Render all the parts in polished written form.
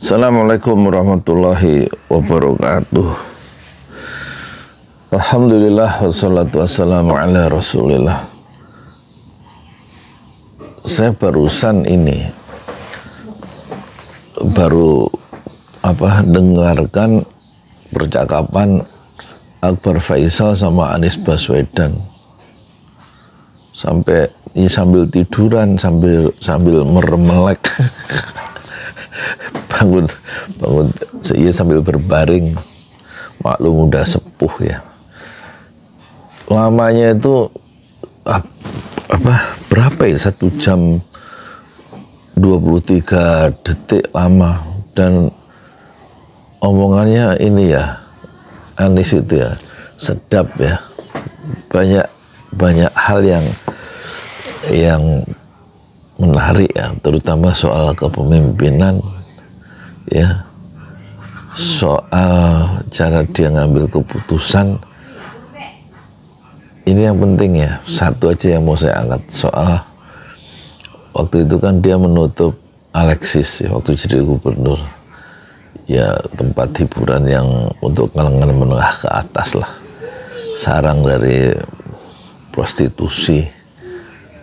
Assalamualaikum warahmatullahi wabarakatuh. Alhamdulillah wassalatu wassalamu ala rasulillah. Saya barusan ini dengarkan percakapan Akbar Faisal sama Anies Baswedan. Sampai sambil tiduran, sambil meremelek. bangun saya sambil berbaring, maklum udah sepuh ya. Lamanya itu berapa ya, 1 jam 23 detik lama, dan omongannya ini ya, Anies itu ya sedap ya, banyak hal yang menarik ya, terutama soal kepemimpinan ya, soal cara dia ngambil keputusan. Ini yang penting ya, satu aja yang mau saya angkat, soal waktu itu kan dia menutup Alexis ya, waktu jadi gubernur ya, tempat hiburan yang untuk kalangan menengah ke atas lah, sarang dari prostitusi.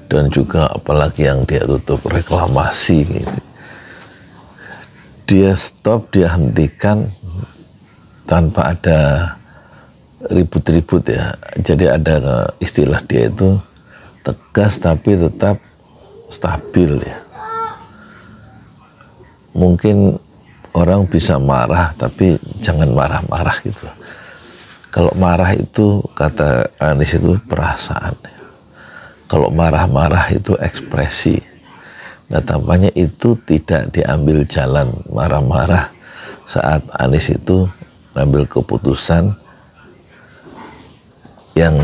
Dan juga apalagi yang dia tutup reklamasi gitu. Dia stop, dia hentikan tanpa ada ribut-ribut ya. Jadi ada istilah dia itu tegas tapi tetap stabil ya. Mungkin orang bisa marah tapi jangan marah-marah gitu. Kalau marah itu, kata Anies, itu perasaan ya. Kalau marah-marah itu ekspresi. Nah, tampaknya itu tidak diambil jalan marah-marah saat Anies itu ngambil keputusan yang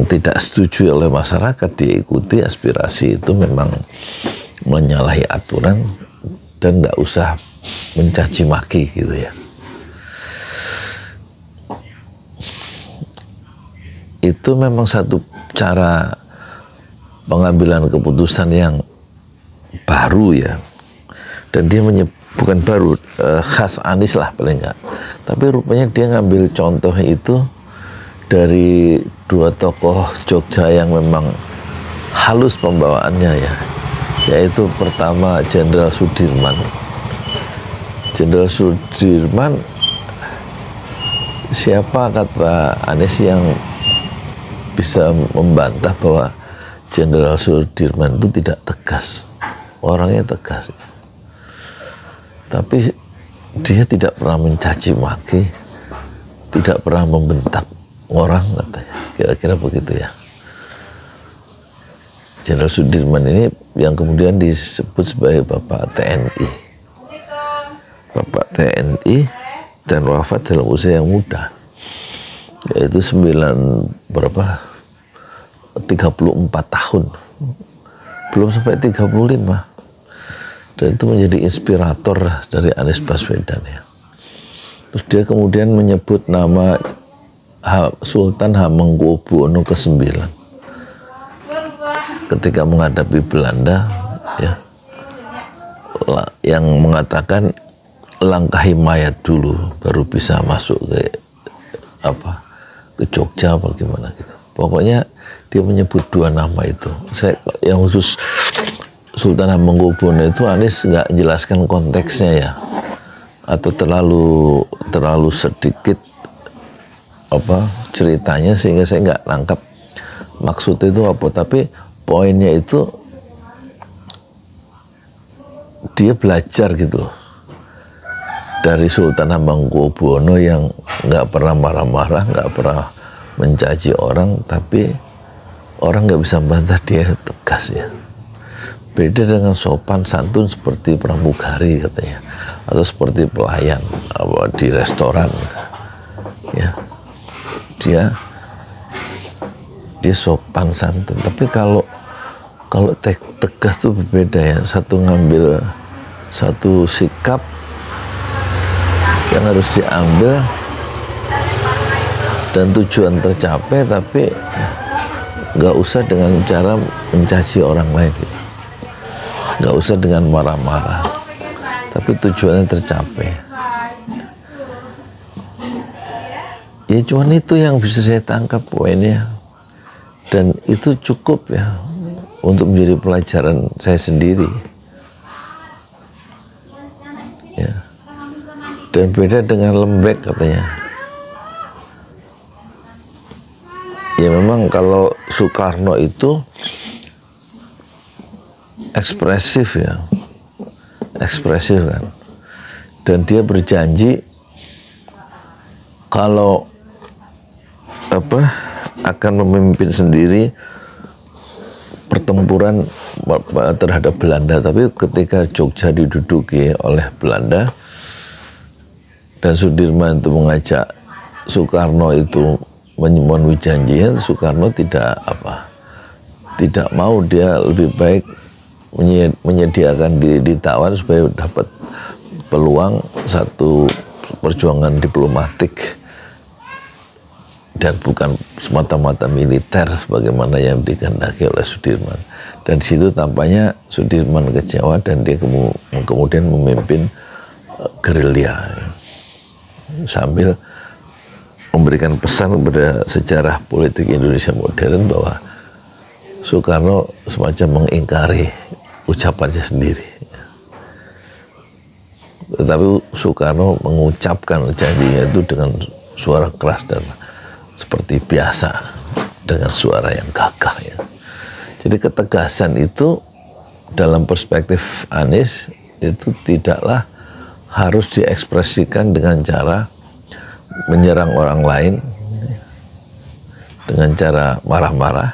tidak setuju oleh masyarakat, diikuti aspirasi itu memang menyalahi aturan dan nggak usah mencaci maki gitu ya. Itu memang satu cara pengambilan keputusan yang baru ya, dan dia bukan baru, khas Anies lah paling enggak, tapi rupanya dia ngambil contoh itu dari 2 tokoh Jogja yang memang halus pembawaannya ya, yaitu pertama Jenderal Sudirman. Jenderal Sudirman, siapa kata Anies yang bisa membantah bahwa Jenderal Sudirman itu tidak tegas? Orangnya tegas, tapi dia tidak pernah mencaci maki, tidak pernah membentak orang, katanya, kira-kira begitu ya. Jenderal Sudirman ini yang kemudian disebut sebagai Bapak TNI, Bapak TNI, dan wafat dalam usia yang muda, yaitu 34 tahun, belum sampai 35, dan itu menjadi inspirator dari Anies Baswedan ya. Terus dia kemudian menyebut nama Sultan Hamengkubuwono ke-9 ketika menghadapi Belanda ya, yang mengatakan langkahi mayat dulu baru bisa masuk ke Jogja apa gimana gitu. Pokoknya dia menyebut 2 nama itu. Yang khusus Sultan Hamengkubuwono itu Anies nggak jelaskan konteksnya ya, atau terlalu sedikit ceritanya sehingga saya nggak nangkap maksudnya itu apa. Tapi poinnya itu dia belajar gitu loh dari Sultan Hamengkubuwono yang nggak pernah marah-marah, nggak pernah mencaci orang, tapi orang nggak bisa bantah, dia tegas ya. Beda dengan sopan santun seperti pramugari katanya, atau seperti pelayan di restoran ya. Dia sopan santun, tapi kalau tegas tuh berbeda ya. Ngambil satu sikap yang harus diambil dan tujuan tercapai, tapi nggak usah dengan cara mencaci orang lain gitu. nggak usah dengan marah-marah, tapi tujuannya tercapai. Ya cuman itu yang bisa saya tangkap poinnya, dan itu cukup ya untuk menjadi pelajaran saya sendiri. Ya. Dan beda dengan lembek katanya. Ya memang kalau Soekarno itu ekspresif ya, ekspresif kan, dan dia berjanji kalau akan memimpin sendiri pertempuran terhadap Belanda. Tapi ketika Jogja diduduki oleh Belanda dan Sudirman itu mengajak Soekarno itu memenuhi janjinya, Soekarno tidak mau, dia lebih baik menyediakan ditawan supaya dapat peluang satu perjuangan diplomatik dan bukan semata-mata militer sebagaimana yang dikehendaki oleh Sudirman. Dan di situ tampaknya Sudirman kecewa dan dia kemudian memimpin gerilya sambil memberikan pesan kepada sejarah politik Indonesia modern bahwa Soekarno semacam mengingkari ucapannya sendiri. Tetapi Soekarno mengucapkan janjinya itu dengan suara keras dan seperti biasa, dengan suara yang gagah ya. Jadi ketegasan itu dalam perspektif Anies itu tidaklah harus diekspresikan dengan cara menyerang orang lain, dengan cara marah-marah,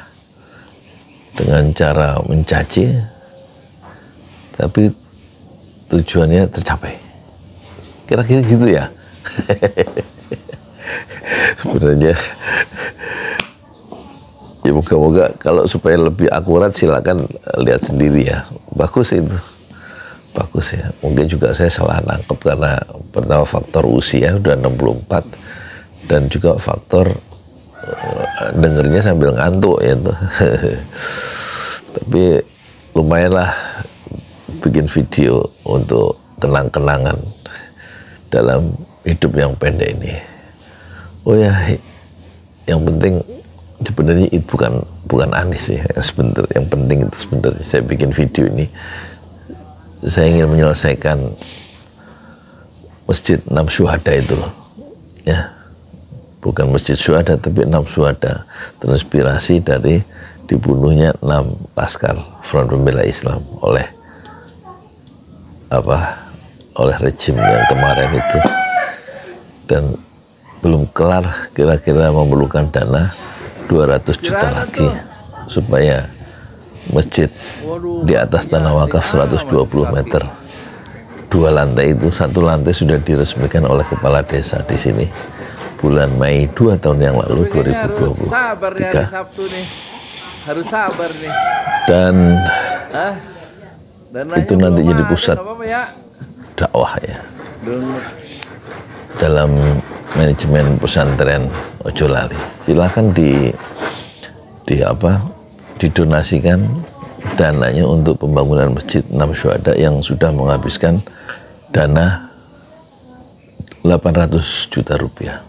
dengan cara mencaci, tapi tujuannya tercapai. Kira-kira gitu ya. Sebenarnya ya moga-moga kalau supaya lebih akurat silakan lihat sendiri ya. Bagus itu, bagus ya. Mungkin juga saya salah nangkep karena pertama faktor usia udah 64 dan juga faktor dengernya sambil ngantuk ya tuh. Tapi lumayan lah bikin video untuk kenang-kenangan dalam hidup yang pendek ini. Oh ya, yang penting sebenarnya itu bukan Anies ya, yang penting itu sebenarnya saya bikin video ini, saya ingin menyelesaikan Masjid 6 Syuhada itu loh, ya, bukan Masjid Syuhada tapi 6 Syuhada, terinspirasi dari dibunuhnya 6 laskar Front Pembela Islam oleh rejim yang kemarin itu, dan belum kelar, kira-kira memerlukan dana 200 juta lagi supaya masjid di atas tanah wakaf 120 meter 2 lantai itu, 1 lantai sudah diresmikan oleh kepala desa di sini bulan Mei 2 tahun yang lalu, 2023. Harus sabar nih. Dan itu nanti jadi pusat dakwah ya dalam manajemen pesantren Ojo Lali. Silakan didonasikan dananya untuk pembangunan Masjid 6 Syuhada yang sudah menghabiskan dana 800 juta rupiah.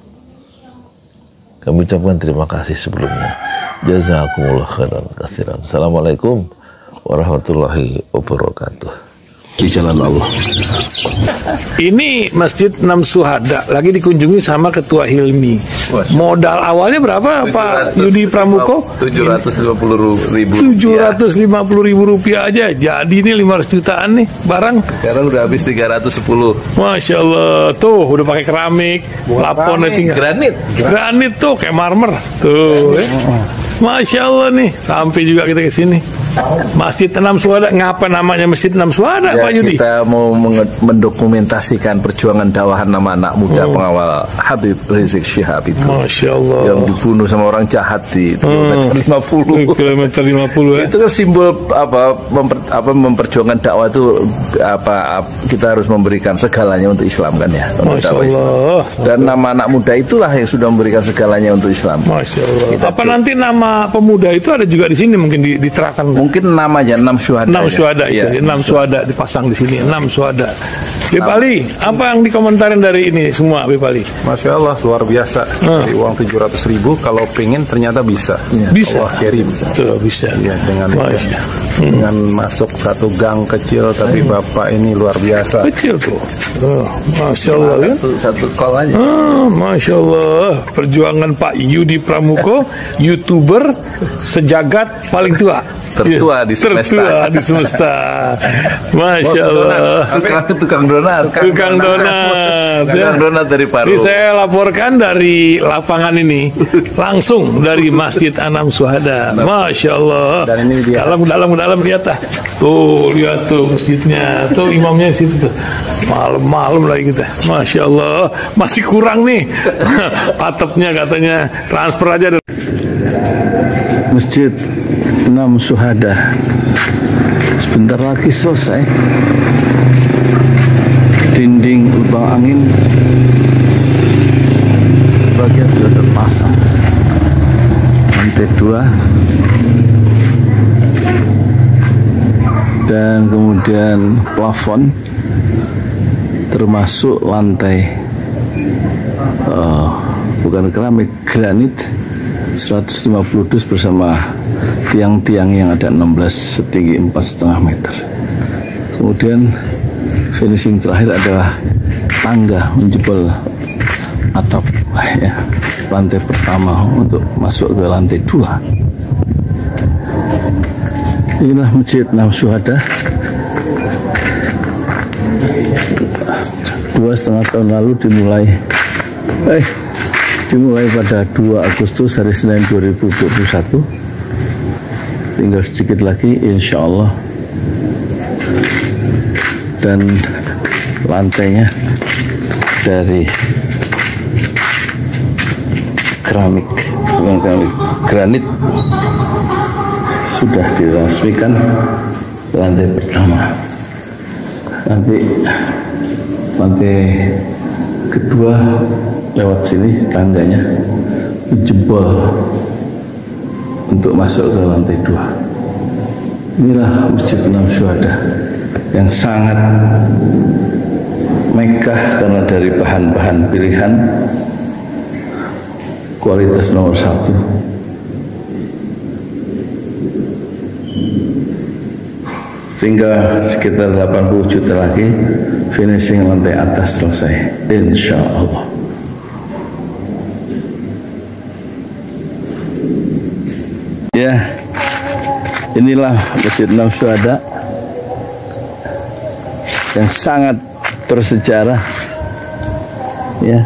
Kami ucapkan terima kasih sebelumnya. Jazakumullah khairan katsiran. Assalamualaikum warahmatullahi wabarakatuh. Di jalan Allah. Ini Masjid 6 Syuhada lagi dikunjungi sama Ketua Hilmi. Modal awalnya berapa Pak Yudi Pramuko? 750.000. 750.000 rupiah aja. Jadi ini 500 jutaan nih barang. Sekarang udah habis 310. Masya Allah, tuh udah pakai keramik, plafon granit tuh kayak marmer tuh. Masya Allah nih, sampai juga kita ke sini. Masjid 6 Syuhada, ngapa namanya Masjid 6 Syuhada, ya, Pak Yudi? Kita mau mendokumentasikan perjuangan dakwah nama anak muda pengawal Habib Rizik Syihab itu. Masya Allah. Yang dibunuh sama orang jahat di kilometer 50. Kilometer 50 ya. Itu kan simbol memperjuangkan dakwah itu kita harus memberikan segalanya untuk Islam kan ya. Masya Allah. Islam. Dan nama anak muda itulah yang sudah memberikan segalanya untuk Islam. Masya Allah. Apa nanti nama pemuda itu ada juga di sini mungkin diterangkan? Mungkin 6 aja, 6 syuhada. 6 syuhada ya. itu, 6 syuhada dipasang di sini, 6 syuhada. Bipali, apa yang dikomentarin dari ini semua, Bipali? Masya Allah, luar biasa. Dari uang 700.000, kalau pengen ternyata bisa. Bisa. Allah kirim. Tuh, bisa. Ya, dengan masuk satu gang kecil, tapi Bapak ini luar biasa. Kecil tuh. Masya Allah ya. Satu call aja. Masya Allah. Perjuangan Pak Yudi Pramuko, YouTuber sejagat paling tua. Tertua di semesta. Tertua di semesta. Masya Allah. Tukang donat. Tukang donat. Tukang donat dari Paru. Ini saya laporkan dari lapangan ini, langsung dari Masjid Anam Syuhada. Masya Allah. Dan ini dia. Dalam lihat ah. Tuh lihat tuh masjidnya. Tuh imamnya di situ tuh. Malam-malam lagi kita. Masya Allah. Masih kurang nih. Atapnya katanya transfer aja. Masjid Anam Syuhada sebentar lagi selesai. Dinding lubang angin sebagian sudah terpasang, lantai 2 dan kemudian plafon termasuk lantai bukan keramik, granit 150 dus bersama tiang-tiang yang ada 16 setinggi 4,5 meter. Kemudian finishing terakhir adalah tangga menjebol atap ya, lantai pertama untuk masuk ke lantai 2. Inilah Masjid Anam Syuhada. 2,5 tahun lalu dimulai pada 2 Agustus hari Senin 2021. Tinggal sedikit lagi insya Allah. Dan lantainya dari keramik, bukan keramik, granit sudah diresmikan lantai pertama. Nanti lantai kedua lewat sini tangganya jebol untuk masuk ke lantai 2. Inilah Masjid Anam Syuhada yang sangat megah karena dari bahan-bahan pilihan, kualitas nomor 1. Tinggal sekitar 80 juta lagi finishing lantai atas selesai, insya Allah. Ya, inilah Masjid Anam Syuhada yang sangat bersejarah ya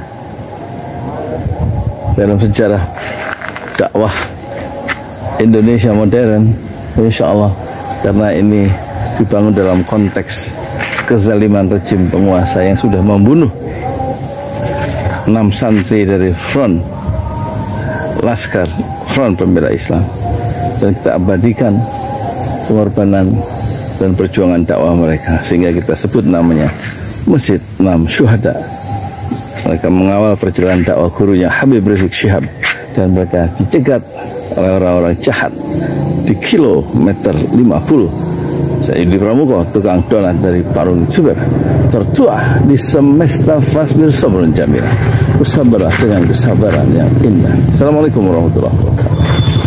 dalam sejarah dakwah Indonesia modern, insya Allah, karena ini dibangun dalam konteks kezaliman rejim penguasa yang sudah membunuh 6 santri dari front Laskar Front Pembela Islam, dan kita abadikan pengorbanan dan perjuangan dakwah mereka sehingga kita sebut namanya Masjid Anam Syuhada. Mereka mengawal perjalanan dakwah gurunya Habib Rizik Syihab, dan mereka dicegat oleh orang-orang jahat di kilometer 50. Saya Yudi Pramuko, tukang donat dari Parung Juber, tertua di semesta fasbir sabrun jamil, bersabarlah dengan kesabaran yang indah. Assalamualaikum warahmatullahi wabarakatuh.